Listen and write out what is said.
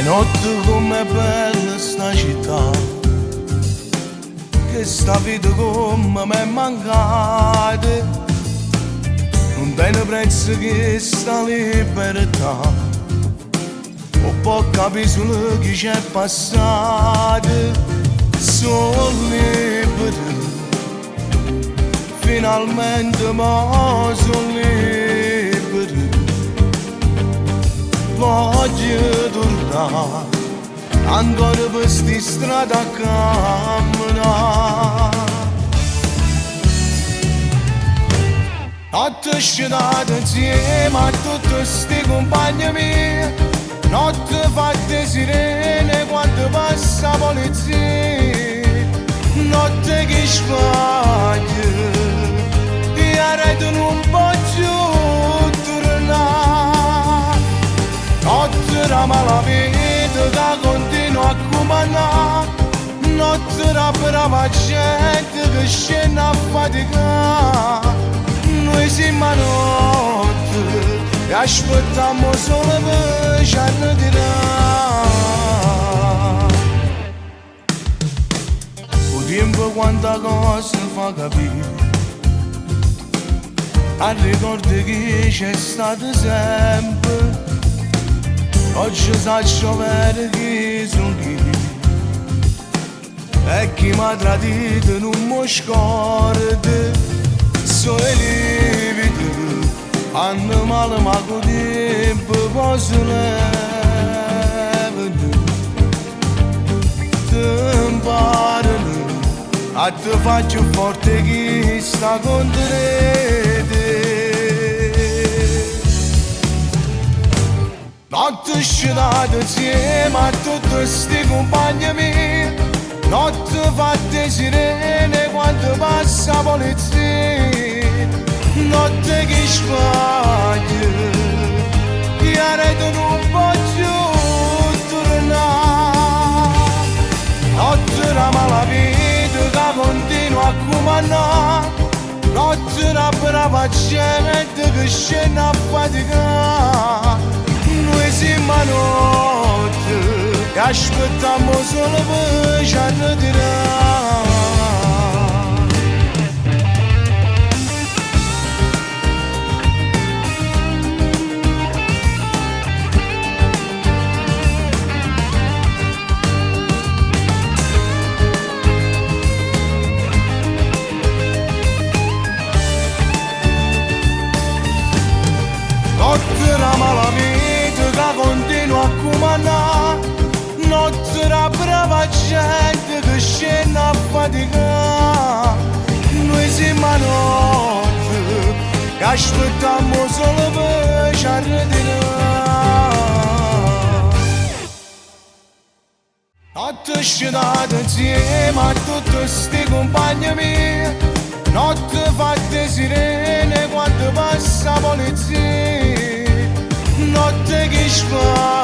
Notte come bella sta città, che sta vita come m'è mancata, non tiene prezzo che sta libertà, un po' capire solo chi c'è passato, sono libero, finalmente ma sono libero. Voglio tornare ancora per sti strade a camminare. Notte scenata insieme a tutti sti compagni miei, notte fatte sirene quando passa la polizia, notte che sbaglia e la rete non può più tornare. Notte la malavita che continua a comandare, notte la brava gente che scende a faticare. Noi siamo a notte e aspettiamo solo per ci ritirare. Il tempo quanta cosa fa capire, a ricordo che c'è stato sempre. Oggi sa giovere chi sono chi, e chi mi ha tradito non mi scorda. Sono lievito, hanno male ma con tempo poi si levano. Ti imparano, a te faccio forte chi sta con te. Notte scenata insieme a tutti sti compagni miei, notte fatte sirene quando passa la polizia, notte che sbaglia e la rete non può più tornare. Notte la malavita che continua a comandare, notte la brava gente che scende a faticare. Noi siamo a notte e aspettiamo solo per ci ritirare. Notte la malavita che continua a comandare, notte la brava gente che scende a faticare. Noi siamo a notte e aspettiamo solo per ci ritirare. Notte scenata insieme a tutti sti compagni miei, notte fatte sirene quando passa la polizia, notte che sbaglia